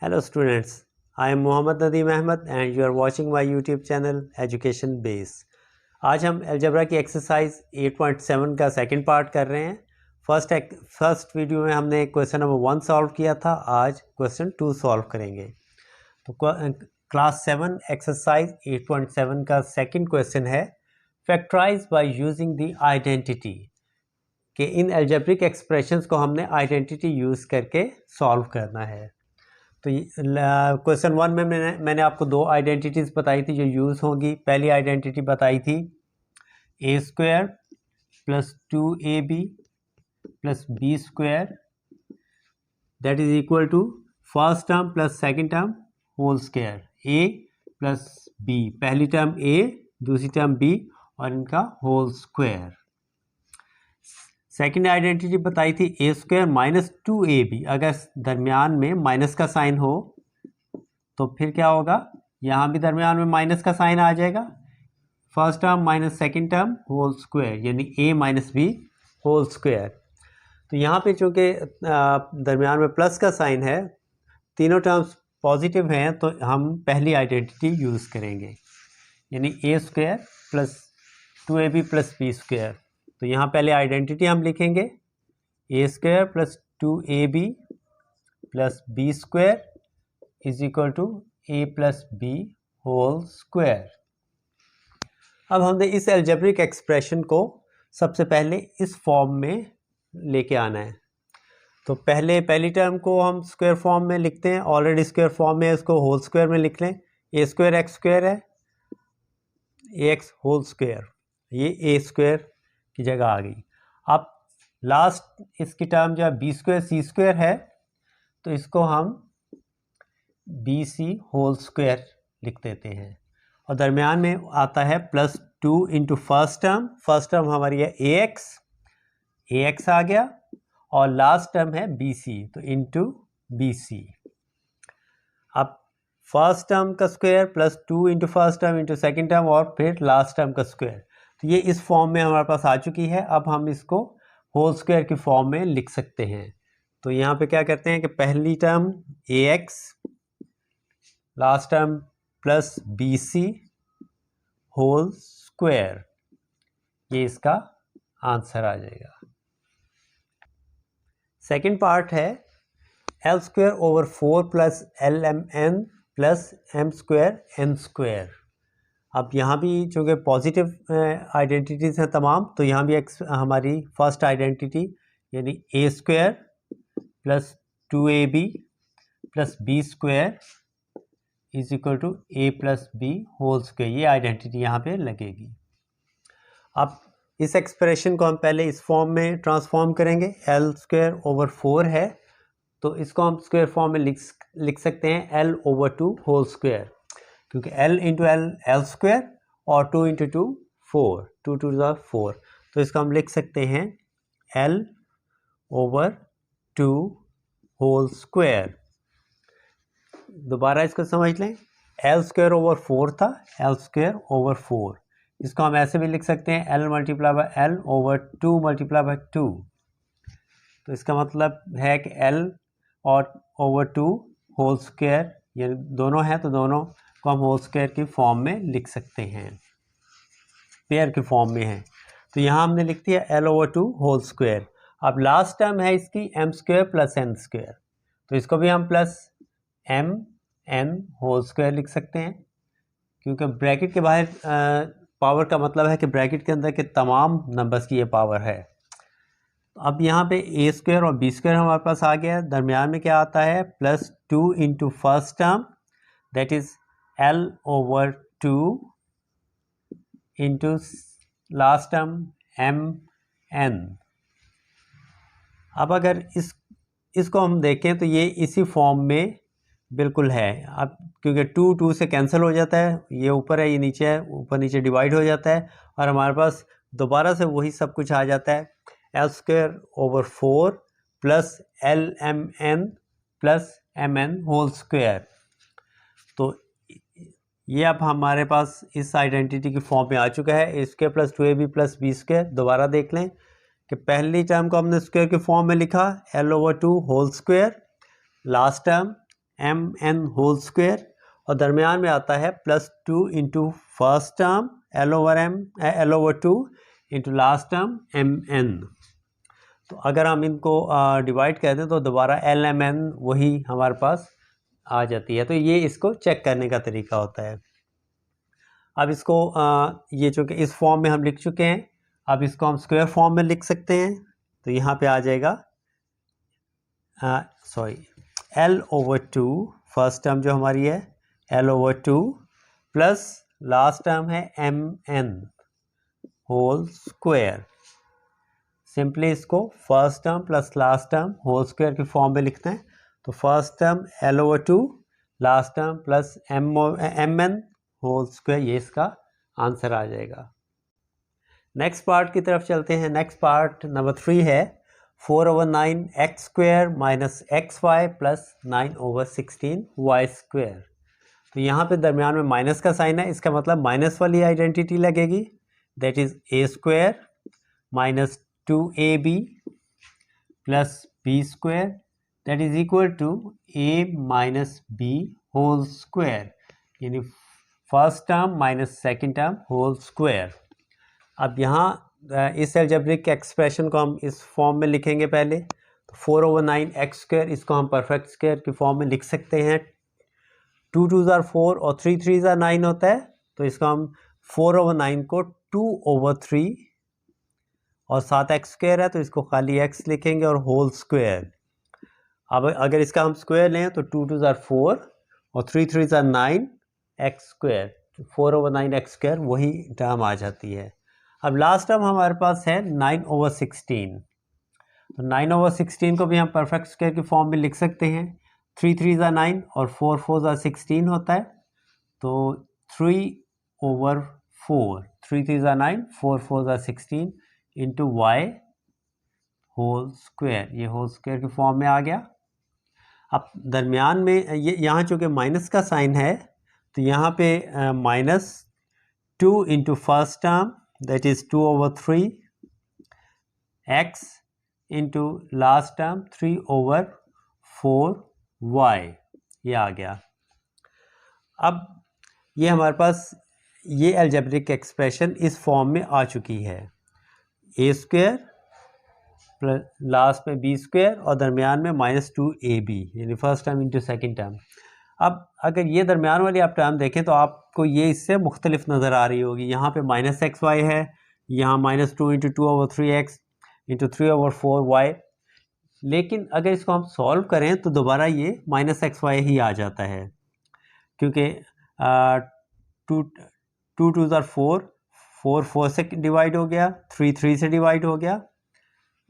Hello students, I am Mohammad Nadeem Ahmed and you are watching my YouTube channel Education Base। आज हम algebra की exercise 8.7 का second part कर रहे हैं। फर्स्ट वीडियो में हमने क्वेश्चन नंबर 1 सॉल्व किया था, आज क्वेश्चन 2 सॉल्व करेंगे। तो क्लास 7 एक्सरसाइज 8.7 का सेकंड क्वेश्चन है factorise by using the identity, कि इन अलजेब्रिक एक्सप्रेशंस को हमने आइडेंटिटी यूज़ करके सॉल्व करना है। तो क्वेश्चन 1 में मैंने आपको दो आइडेंटिटीज़ बताई थी जो यूज़ होंगी। पहली आइडेंटिटी बताई थी a square plus 2ab plus B square that is equal to first term plus second term whole square, a plus b, पहली टर्म ए दूसरी टर्म बी और इनका होल स्क्वायर। सेकेंड आइडेंटिटी बताई थी ए स्क्वायर माइनस 2ab, अगर दरमियान में minus का साइन हो तो फिर क्या होगा, यहाँ भी दरमियान में माइनस का साइन आ जाएगा। First term minus second term whole square, यानी a minus B whole square. तो यहाँ पे चूँकि दरमियान में प्लस का साइन है, तीनों टर्म्स पॉजिटिव हैं, तो हम पहली आइडेंटिटी यूज़ करेंगे, यानी ए square plus 2ab plus B square. तो यहाँ पहले आइडेंटिटी हम लिखेंगे a square plus 2ab plus B square is equal to A plus B whole square. अब हमने इस अलजेब्रिक एक्सप्रेशन को सबसे पहले इस फॉर्म में लेके आना है। तो पहली टर्म को हम स्क्वायर फॉर्म में लिखते हैं, ऑलरेडी स्क्वायर फॉर्म में, इसको होल स्क्वायर में लिख लें। ए स्क्वायर एक्स स्क्वायर है, ए एक्स होल स्क्वायर, ये ए स्क्वायर की जगह आ गई। अब लास्ट इसकी टर्म जो है बी स्क्वायर सी स्क्वायर है, तो इसको हम बी सी होल स्क्वायर लिख देते हैं, और दरमियान में आता है प्लस 2 इंटू फर्स्ट टर्म हमारी है ए एक्स आ गया, और लास्ट टर्म है बी सी, तो इंटू बी सी। अब फर्स्ट टर्म का square plus 2 into first term into second term और फिर लास्ट टर्म का स्क्वायर, तो ये इस फॉर्म में हमारे पास आ चुकी है। अब हम इसको होल स्क्वायर की फॉर्म में लिख सकते हैं। तो यहाँ पे क्या करते हैं कि पहली term a x, last term plus b c whole square, ये इसका आंसर आ जाएगा। सेकंड पार्ट है l square over 4 plus l m n plus m square n square. अब यहाँ भी चूँकि पॉजिटिव आइडेंटिटीज़ हैं तमाम, तो यहाँ भी हमारी फर्स्ट आइडेंटिटी यानी ए square plus 2ab plus B square is equal to A plus B whole square, ये आइडेंटिटी यहाँ पे लगेगी। अब इस एक्सप्रेशन को हम पहले इस फॉर्म में ट्रांसफॉर्म करेंगे। एल स्क्वायर ओवर 4 है, तो इसको हम स्क्वायर फॉर्म में लिख सकते हैं एल ओवर 2 होल स्क्वायर, क्योंकि L इंटू एल स्क्वायर और 2 इंटू 2 4, 2 टू द 4, तो इसका हम लिख सकते हैं L ओवर 2 होल स्क्वायर। दोबारा इसको समझ लें, L स्क्वायर ओवर 4 था, L स्क्वायर ओवर 4, इसको हम ऐसे भी लिख सकते हैं L multiply by L over 2 multiply by 2। तो इसका मतलब है कि L और ओवर 2 होल स्क्वायर, ये दोनों हैं, तो दोनों को हम होल स्क्वायर की फॉर्म में लिख सकते हैं, पेयर की फॉर्म में है। तो यहाँ हमने लिख दिया एल ओवर 2 होल स्क्वायर। अब लास्ट टर्म है इसकी m square plus n square, तो इसको भी हम plus m n whole square लिख सकते हैं, क्योंकि ब्रैकेट के बाहर पावर का मतलब है कि ब्रैकेट के अंदर के तमाम नंबर्स की ये पावर है। अब यहाँ पे ए स्क्वायर और बी स्क्वायर हमारे पास आ गया, दरमियान में क्या आता है plus 2 into first term that is L over 2 into last term M N। अब अगर इसको हम देखें तो ये इसी फॉर्म में बिल्कुल है। अब क्योंकि 2 से कैंसिल हो जाता है, ये ऊपर है ये नीचे है, ऊपर नीचे डिवाइड हो जाता है, और हमारे पास दोबारा से वही सब कुछ आ जाता है l square over 4 plus l m n plus m n whole square. तो ये अब हमारे पास इस आइडेंटिटी की फॉर्म में आ चुका है, ए square plus 2ab plus B square. दोबारा देख लें कि पहली टर्म को हमने स्क्वायर के फॉर्म में लिखा L over 2 whole square, last term m n whole square, और दरमियान में आता है +2 into first term L/2 into last term mn। तो अगर हम इनको डिवाइड कर दें तो दोबारा LMN वही हमारे पास आ जाती है। तो ये इसको चेक करने का तरीका होता है। अब इसको ये चूँकि इस फॉर्म में हम लिख चुके हैं, अब इसको हम स्क्वायर फॉर्म में लिख सकते हैं। तो यहाँ पे आ जाएगा L/2 फर्स्ट टर्म जो हमारी है L/2 प्लस लास्ट टर्म है mn होल स्क्वायर। सिंपली इसको first term plus last term whole square की फॉर्म में लिखते हैं। तो first term L/2 last term plus mn whole square, ये इसका आंसर आ जाएगा। नेक्स्ट पार्ट की तरफ चलते हैं। नेक्स्ट पार्ट नंबर 3 है 4/9 x square minus xy plus 9/16 y square. तो यहाँ पे दरमियान में माइनस का साइन है, इसका मतलब माइनस वाली आइडेंटिटी लगेगी, that is a square minus 2ab plus b square that is equal to a minus b whole square, यानी first term minus second term whole square. अब यहाँ इस अलजेब्रिक एक्सप्रेशन को हम इस फॉर्म में लिखेंगे पहले। तो 4/9 x स्क्वायर, इसको हम परफेक्ट स्क्वायर की फॉर्म में लिख सकते हैं। 2 2s are 4 और 3 3s are 9 होता है। तो इसको हम 4/9 को 2/3 और 7 x स्क्वायर है तो इसको खाली x लिखेंगे और होल स्क्वायर। अब अगर इसका हम स्क्वायर लें तो 2 2s are 4 और 3 3s are 9 x square, 4/9 x square वही टर्म आ जाती है। अब लास्ट टर्म हमारे पास है 9/16। तो 9/16 को भी हम परफेक्ट स्क्वायर की फॉर्म में लिख सकते हैं। 3 3s are 9 और 4 4s are 16 होता है। तो 3/4, 3 3s are 9, 4 4s are 16 into y whole square, ये होल स्क्वायर की फॉर्म में आ गया। अब दरमियान में ये यहाँ चूँकि माइनस का साइन है तो यहाँ पे -2 into first term that is 2/3 x into last term 3/4 y, ये आ गया। अब ये हमारे पास ये अलजेब्रिक एक्सप्रेशन इस फॉर्म में आ चुकी है, a स्क्वायर प्लस लास्ट में b स्क्वायर और दरमियान में -2ab, यानी first term into second term. अब अगर ये दरमियान वाली आप टर्म देखें तो आपको ये इससे मुख्तलिफ नज़र आ रही होगी। यहाँ पे -xy है, यहाँ -2 इंटू 2/3x इंटू 3/4y, लेकिन अगर इसको हम सॉल्व करें तो दोबारा ये -xy ही आ जाता है, क्योंकि 2 2s are 4, 4 4 से डिवाइड हो गया, 3 3 से डिवाइड हो गया।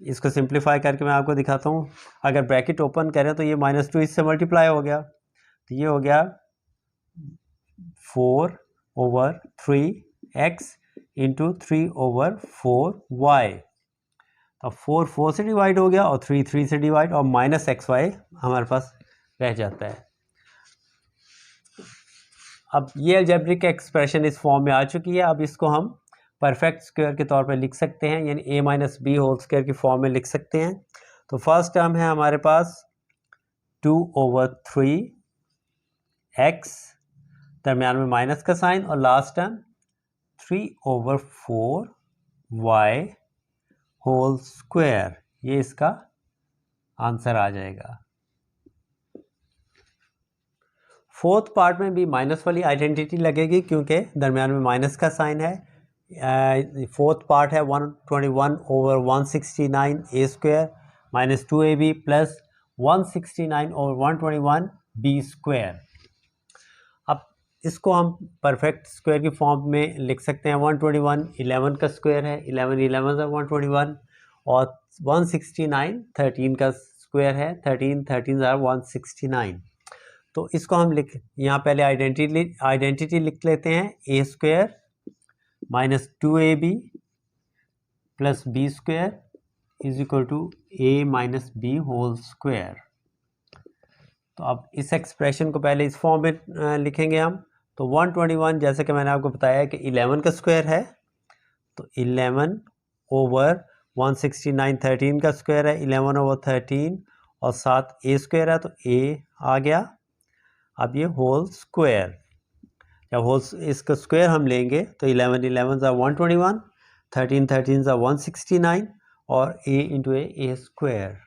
इसको सिंप्लीफाई करके मैं आपको दिखाता हूँ। अगर ब्रैकेट ओपन करें तो ये -2 इससे मल्टीप्लाई हो गया, तो ये हो गया 4/3x इंटू 3/4y। अब 4 4 से डिवाइड हो गया और 3 3 से डिवाइड, और -xy हमारे पास रह जाता है। अब ये अलजेब्रिक एक्सप्रेशन इस फॉर्म में आ चुकी है। अब इसको हम परफेक्ट स्क्वायर के तौर पे लिख सकते हैं, यानी a minus B whole square की फॉर्म में लिख सकते हैं। तो फर्स्ट टर्म है हमारे पास 2/3x, दरमियान में माइनस का साइन, और last term 3/4y whole square, ये इसका आंसर आ जाएगा। फोर्थ पार्ट में भी माइनस वाली आइडेंटिटी लगेगी क्योंकि दरमियान में माइनस का साइन है। फोर्थ पार्ट है 121/169 a square minus 2ab plus 169/121 b square. अब इसको हम परफेक्ट स्क्वायर की फॉर्म में लिख सकते हैं। 121 11 का स्क्वायर है, 11 11 121, और 169 13 का स्क्वायर है, 13 13 169। तो इसको हम यहाँ पहले आइडेंटिटी लिख लेते हैं। a square minus 2ab plus b square is equal to a minus B whole square. तो अब इस एक्सप्रेशन को पहले इस फॉर्म में लिखेंगे हम। तो 121 जैसे कि मैंने आपको बताया कि 11 का स्क्वायर है, तो 11/169 13 का स्क्वायर है, 11/13 और साथ a स्क्वायर है तो a आ गया। अब ये होल स्क्वायर, जब होल इसका स्क्वायर हम लेंगे तो 11 11 ज़ा 121, 13 13 ज़ा 169 और a इंटू ए स्क्वायर।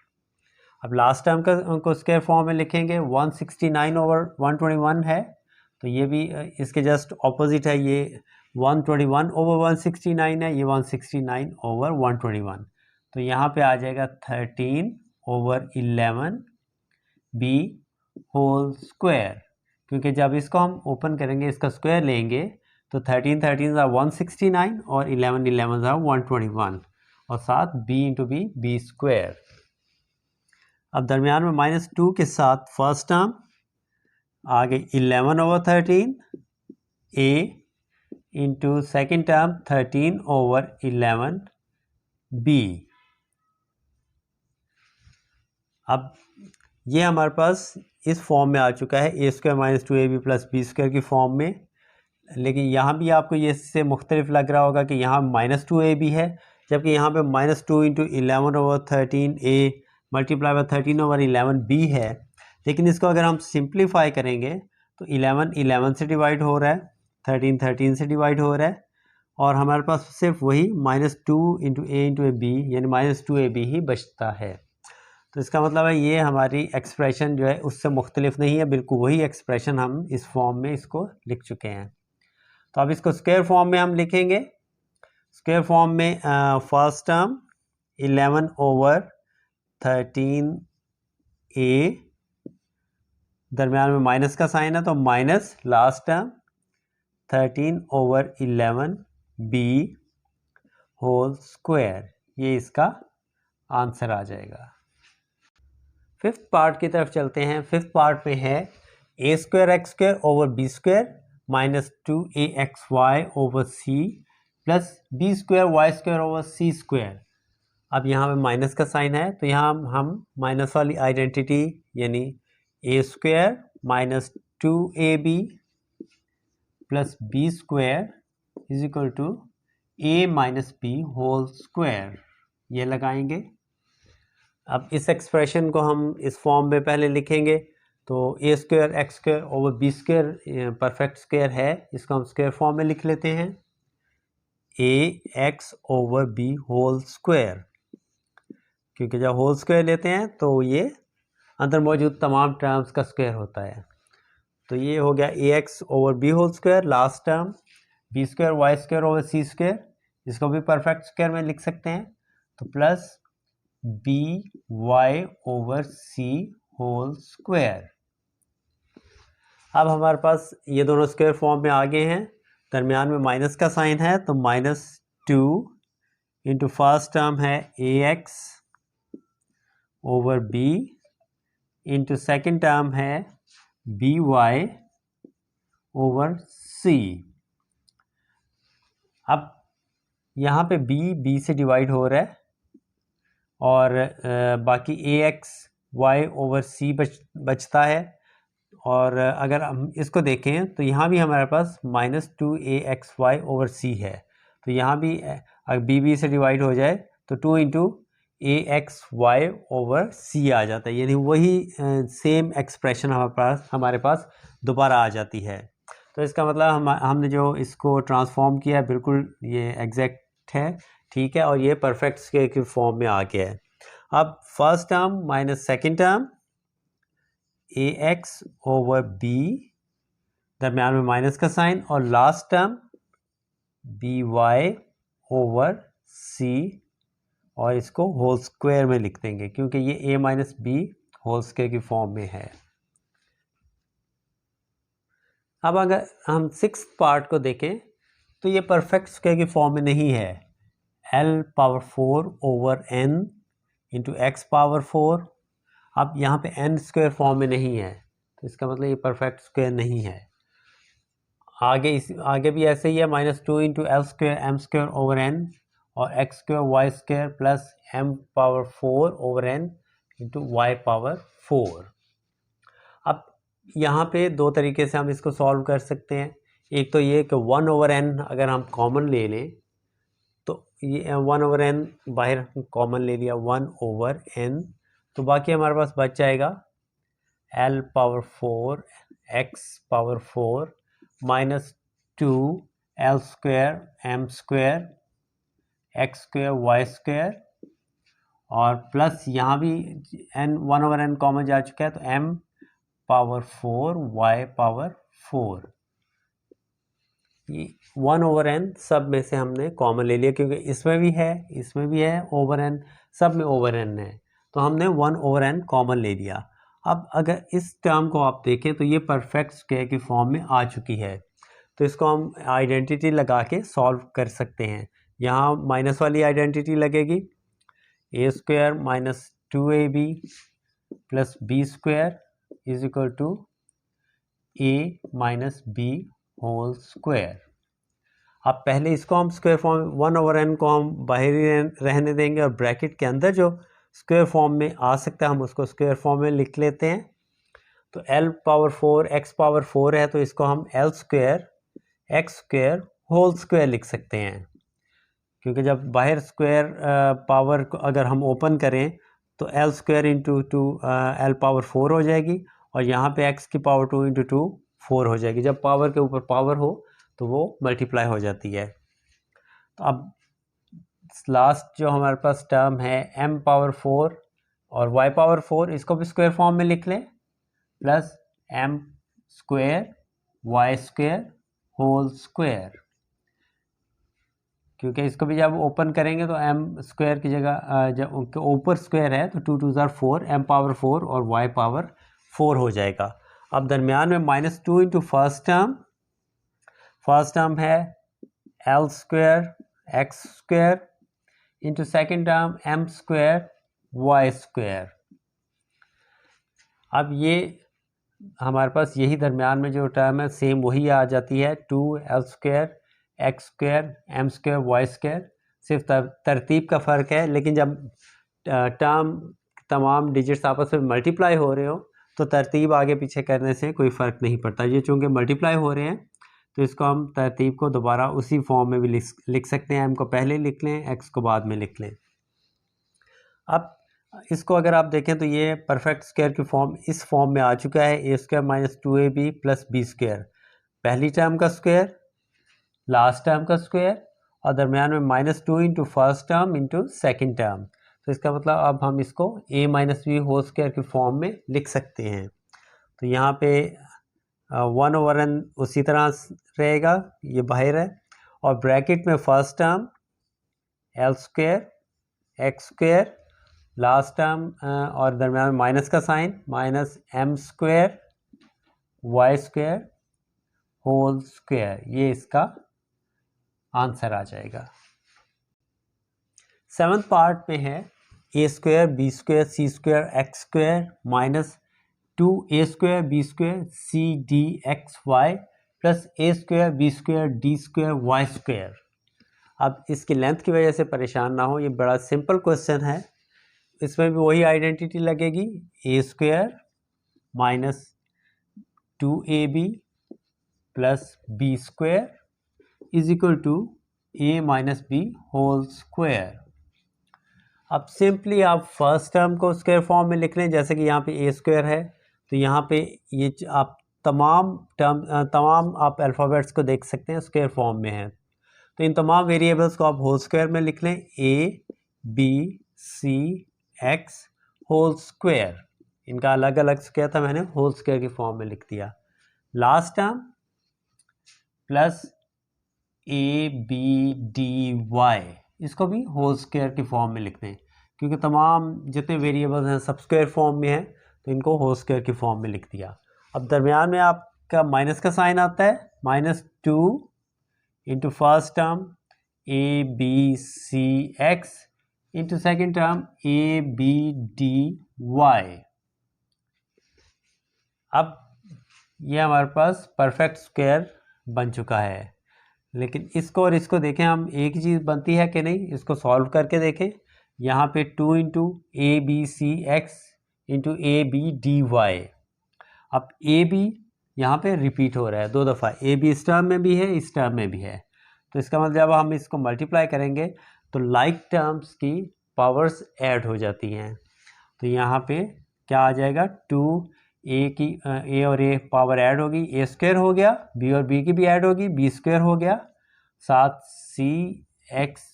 अब लास्ट टर्म का को स्क्वायर फॉर्म में लिखेंगे, 169 ओवर 121 है, तो ये भी इसके जस्ट ऑपोजिट है, ये 121 ओवर 169 है, ये 169 ओवर 121, तो यहाँ पे आ जाएगा 13 ओवर 11 बी होल स्क्वायर, क्योंकि जब इसको हम ओपन करेंगे इसका स्क्वायर लेंगे तो 13 13 ज़ा 169 और 11 11 ज़ा 121 और साथ b इंटू बी स्क्वायर। अब दरमियान में -2 के साथ फर्स्ट टर्म आगे 11 over 13 a into second term 13 over 11 b। अब ये हमारे पास इस फॉर्म में आ चुका है, ए square minus 2ab plus B square की फॉर्म में, लेकिन यहाँ भी आपको ये इससे मुख्तलिफ लग रहा होगा कि यहाँ -2ab है, जबकि यहाँ पे -2 into 11 over 13 a multiply by 13 over 11 b है। लेकिन इसको अगर हम सिंप्लीफाई करेंगे तो 11 11 से डिवाइड हो रहा है, 13 13 से डिवाइड हो रहा है, और हमारे पास सिर्फ वही -2 इंटू ए बी यानी -2ab ही बचता है। तो इसका मतलब है ये हमारी एक्सप्रेशन जो है उससे मुख्तलिफ नहीं है, बिल्कुल वही एक्सप्रेशन हम इस फॉर्म में इसको लिख चुके हैं। तो अब इसको स्क्वायर फॉर्म में हम लिखेंगे, स्क्वायर फॉर्म में फर्स्ट टर्म 11 ओवर 13 a, दरमियान में माइनस का साइन है तो minus last term 13 over 11 b whole square, ये इसका आंसर आ जाएगा। फिफ्थ पार्ट की तरफ चलते हैं। फिफ्थ पार्ट में है ए square x square over b square minus 2axy over c plus B square Y square over सी स्क्वायर। अब यहाँ पे माइनस का साइन है तो यहाँ हम माइनस वाली आइडेंटिटी यानी ए square minus 2ab plus B square is equal to a minus B whole square, ये लगाएंगे। अब इस एक्सप्रेशन को हम इस फॉर्म में पहले लिखेंगे, तो a square x square over b square perfect square है, इसको हम स्क्वायर फॉर्म में लिख लेते हैं, a x over b whole square, क्योंकि जब होल स्क्वायर लेते हैं तो ये अंदर मौजूद तमाम टर्म्स का स्क्वायर होता है। तो ये हो गया a x over b whole square, last term b square Y square over C square, इसको भी परफेक्ट स्क्वायर में लिख सकते हैं, तो plus b y over c whole square. अब हमारे पास ये दोनों स्क्वायर फॉर्म में आ गए हैं, दरमियान में माइनस का साइन है तो -2 इंटू फर्स्ट टर्म है a x over b into second term है बी वाई ओवर सी। अब यहाँ पे बी से डिवाइड हो रहा है और बाकी ए एक्स वाई ओवर सी बचता है, और अगर हम इसको देखें तो यहाँ भी हमारे पास -2axy ओवर सी है, तो यहाँ भी अगर बी से डिवाइड हो जाए तो 2 इंटू axy ओवर सी आ जाता है, यानी वही सेम एक्सप्रेशन हमारे पास दोबारा आ जाती है। तो इसका मतलब हमने जो इसको ट्रांसफॉर्म किया है बिल्कुल ये एग्जैक्ट है, ठीक है, और ये परफेक्ट स्क्वायर के फॉर्म में आ गया है। अब first term minus second term a x over b, दरमियान में माइनस का साइन, और last term b y over c, और इसको होल स्क्वायर में लिख देंगे क्योंकि ये a minus B whole square की फॉर्म में है। अब अगर हम सिक्स पार्ट को देखें तो ये परफेक्ट स्क्वायर की फॉर्म में नहीं है, l power 4 over N into x power 4। अब यहाँ पे एन स्क्वायर फॉर्म में नहीं है, तो इसका मतलब ये परफेक्ट स्क्वायर नहीं है। आगे भी ऐसे ही है, -2 into L square M square over N और X square Y square plus M power 4 over N into Y power 4। अब यहाँ पे दो तरीके से हम इसको सॉल्व कर सकते हैं। एक तो ये कि 1 ओवर एन अगर हम कॉमन ले लें तो ये 1 ओवर एन बाहर कॉमन ले लिया, 1 ओवर एन, तो बाकी हमारे पास बच जाएगा l power 4 x power 4 minus 2 l square M square x square Y square और प्लस यहाँ भी n 1/n कॉमन जा चुका है तो m पावर 4 y पावर 4 ये 1/n सब में से हमने कॉमन ले लिया क्योंकि इसमें भी है ओवर n सब में ओवर n है तो हमने 1/n कॉमन ले लिया। अब अगर इस टर्म को आप देखें तो ये परफेक्ट स्क्वायर की फॉर्म में आ चुकी है तो इसको हम आइडेंटिटी लगा के सॉल्व कर सकते हैं। यहाँ माइनस वाली आइडेंटिटी लगेगी A square minus 2ab plus B square is equal to A minus B whole square. अब पहले इसको हम स्क्वायर फॉर्म 1/n को हम बाहर ही रहने देंगे और ब्रैकेट के अंदर जो स्क्वायर फॉर्म में आ सकता है हम उसको स्क्वायर फॉर्म में लिख लेते हैं। तो l पावर 4 x पावर 4 है तो इसको हम l square x square whole square लिख सकते हैं क्योंकि जब बाहर स्क्वायर पावर को अगर हम ओपन करें तो l square into 2 l power 4 हो जाएगी और यहाँ पे x की पावर 2 इंटू 2 4 हो जाएगी। जब पावर के ऊपर पावर हो तो वो मल्टीप्लाई हो जाती है। तो अब लास्ट जो हमारे पास टर्म है m पावर 4 और y पावर 4 इसको भी स्क्वायर फॉर्म में लिख लें plus m square y square whole square क्योंकि इसको भी जब ओपन करेंगे तो m स्क्वायर की जगह जब उनके ऊपर स्क्वायर है तो 2 2 4 m पावर 4 और y पावर 4 हो जाएगा। अब दरमियान में -2 इंटू फर्स्ट टर्म है l square x square into second term m square y square. अब ये हमारे पास यही दरमियान में जो टर्म है सेम वही आ जाती है 2l square x square M square Y square, सिर्फ तरतीब का फ़र्क है। लेकिन जब टर्म तमाम डिजिट्स आपस में मल्टीप्लाई हो रहे हो तो तरतीब आगे पीछे करने से कोई फ़र्क नहीं पड़ता। ये चूँकि मल्टीप्लाई हो रहे हैं तो इसको हम तरतीब को दोबारा उसी फॉर्म में भी लिख सकते हैं। एम को पहले लिख लें, एक्स को बाद में लिख लें। अब इसको अगर आप देखें तो ये परफेक्ट स्क्वायर की फॉर्म इस फॉर्म में आ चुका है। ए square minus 2ab plus B square, पहली टर्म का स्क्वायर लास्ट टर्म का स्क्वायर और दरमियान में -2 into first term into second term. तो इसका मतलब अब हम इसको a minus B whole square की फॉर्म में लिख सकते हैं। तो यहाँ पे 1/n उसी तरह रहेगा, ये बाहर है और ब्रैकेट में first term l square x square last term और दरमियान में माइनस का sign minus m square Y square whole square, ये इसका आंसर आ जाएगा। 7th पार्ट में है ए square B square C square x square minus 2a square B square C D X Y plus A square B square D square Y square. अब इसकी length की वजह से परेशान ना हो, ये बड़ा सिंपल क्वेश्चन है। इसमें भी वही आइडेंटिटी लगेगी, A square minus 2ab plus B square is equal to a minus B whole square. अब सिंपली आप फर्स्ट टर्म को स्क्वायर फॉर्म में लिख लें, जैसे कि यहाँ पे a स्क्वायर है तो यहाँ पे ये आप तमाम आप अल्फ़ाबेट्स को देख सकते हैं स्क्वायर फॉर्म में है। तो इन तमाम वेरिएबल्स को आप होल स्क्वायर में लिख लें, a b c x whole square. इनका अलग अलग स्क्वायर था, मैंने होल स्क्वायर की फॉर्म में लिख दिया। Last term plus a b d y, इसको भी होल स्क्वायर की फॉर्म में लिख दें क्योंकि तमाम जितने वेरिएबल्स हैं सब स्क्वायर फॉर्म में हैं तो इनको होल स्क्वायर की फॉर्म में लिख दिया। अब दरमियान में आपका माइनस का साइन आता है, -2 into first term a b c x into second term a b d y. अब ये हमारे पास परफेक्ट स्क्वायर बन चुका है। लेकिन इसको और इसको देखें हम, एक ही चीज़ बनती है कि नहीं, इसको सॉल्व करके देखें। यहाँ पे 2 into a b c x into a b d y. अब ए बी यहाँ पे रिपीट हो रहा है 2 दफ़ा, ए बी इस टर्म में भी है इस टर्म में भी है, तो इसका मतलब जब हम इसको मल्टीप्लाई करेंगे तो लाइक टर्म्स की पावर्स ऐड हो जाती हैं। तो यहाँ पे क्या आ जाएगा, 2 ए और ए पावर ऐड होगी, ए स्क्वायर हो गया, बी और बी की भी ऐड होगी, बी स्क्वायर हो गया, साथ सी एक्स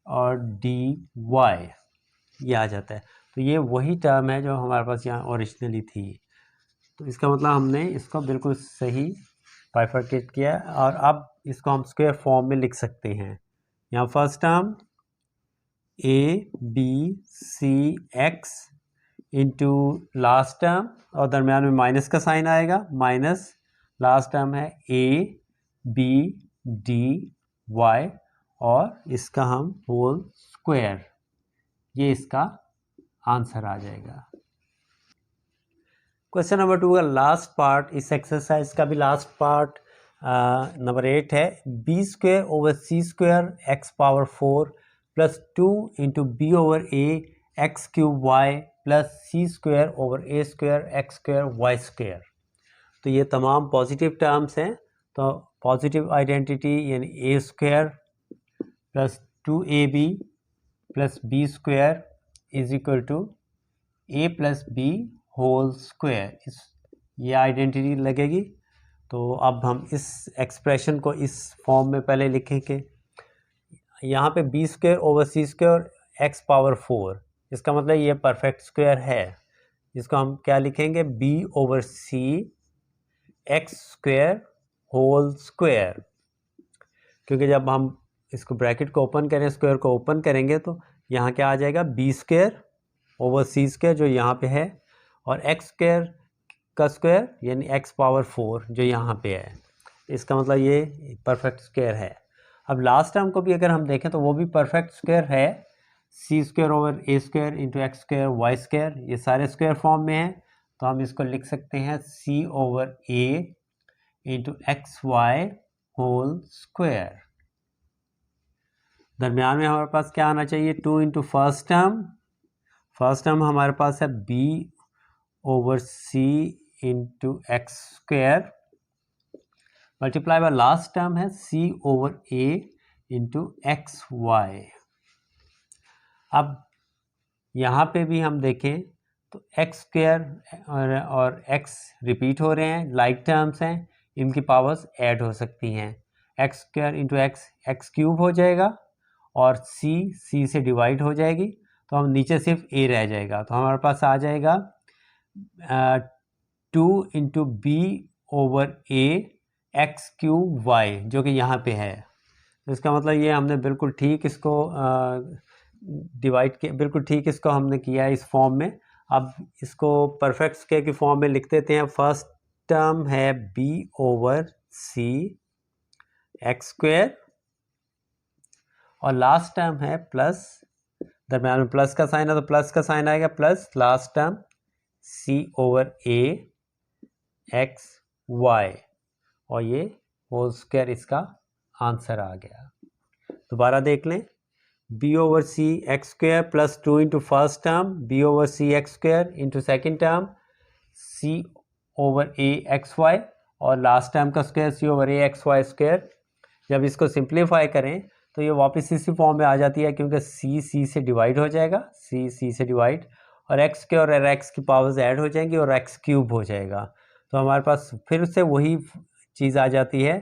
और डी वाई ये आ जाता है। तो ये वही टर्म है जो हमारे पास यहाँ ओरिजिनली थी। तो इसका मतलब हमने इसको बिल्कुल सही बाइफरकेट किया है और अब इसको हम स्क्वायर फॉर्म में लिख सकते हैं। यहाँ first term a b c x into last term और दरम्यान में माइनस का साइन आएगा, माइनस लास्ट टर्म है ए बी डी वाई और इसका हम होल स्क्वायर, ये इसका आंसर आ जाएगा। क्वेश्चन नंबर 2 का लास्ट पार्ट, इस एक्सरसाइज का भी लास्ट पार्ट नंबर 8 है। B square over C square X power 4 plus 2 into B over A X cube Y plus C square over A square x square Y square. तो ये तमाम positive terms हैं। तो positive identity यानी ए square plus 2ab plus B square is equal to A plus B whole square, इस ये identity लगेगी। तो अब हम इस एक्सप्रेशन को इस फॉर्म में पहले लिखेंगे। यहाँ पे बी स्क्वायर ओवर सी स्क्वायर एक्स पावर 4, इसका मतलब ये परफेक्ट स्क्वायर है। इसको हम क्या लिखेंगे, B over C X square whole square, क्योंकि जब हम इसको ब्रैकेट को ओपन करें, स्क्वायर को ओपन करेंगे तो यहाँ क्या आ जाएगा, बी स्क्वायर ओवर सी स्क्वायर जो यहाँ पे है और एक्स स्क्वायर का स्क्वायर यानी एक्स पावर 4 जो यहाँ पे है। इसका मतलब ये परफेक्ट स्क्वायर है। अब लास्ट टर्म को भी अगर हम देखें तो वो भी परफेक्ट स्क्वायर है, C square over A square into x square Y square, ये सारे स्क्वायर फॉर्म में हैं। तो हम इसको लिख सकते हैं सी ओवर ए into x Y whole square. दरम्यान में हमारे पास क्या आना चाहिए, 2 इंटू फर्स्ट टर्म हमारे पास है b over c into x square multiply by last term है सी ओवर ए इंटू एक्स वाई। अब यहाँ पे भी हम देखें तो एक्स स्क्वायर और एक्स रिपीट हो रहे हैं, लाइक टर्म्स हैं, इनकी पावर्स ऐड हो सकती हैं। X square into x x cube हो जाएगा और सी से डिवाइड हो जाएगी, तो हम नीचे सिर्फ ए रह जाएगा। तो हमारे पास आ जाएगा 2 into B over A X cube Y जो कि यहाँ पे है। तो इसका मतलब ये हमने बिल्कुल ठीक इसको डिवाइड किया, बिल्कुल ठीक इसको हमने किया है इस फॉर्म में। अब इसको परफेक्ट स्क्वायर की फॉर्म में लिख देते हैं। फर्स्ट टर्म है b over C X square और लास्ट टर्म है प्लस, दरम्यान में प्लस का साइन है तो प्लस का साइन आएगा, plus last term C over A X Y और ये होल स्क्वायर इसका आंसर आ गया। दोबारा देख लें, B over C X square plus 2 into first term B over C X square into second term C over A X Y और last term का square C over A X Y square. जब इसको simplify करें तो ये वापस इसी form में आ जाती है, क्योंकि सी से डिवाइड हो जाएगा, सी से डिवाइड और एक्स के और एक्स की पावर्स ऐड हो जाएंगी और एक्स क्यूब हो जाएगा। तो हमारे पास फिर से वही चीज़ आ जाती है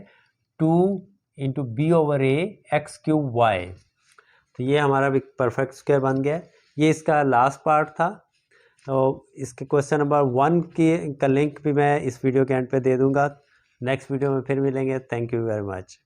2 into B over A X cube Y. तो ये हमारा भी परफेक्ट स्क्वायर बन गया। ये इसका लास्ट पार्ट था। तो इसके क्वेश्चन नंबर 1 का लिंक भी मैं इस वीडियो के एंड पे दे दूँगा। नेक्स्ट वीडियो में फिर मिलेंगे। Thank you very much.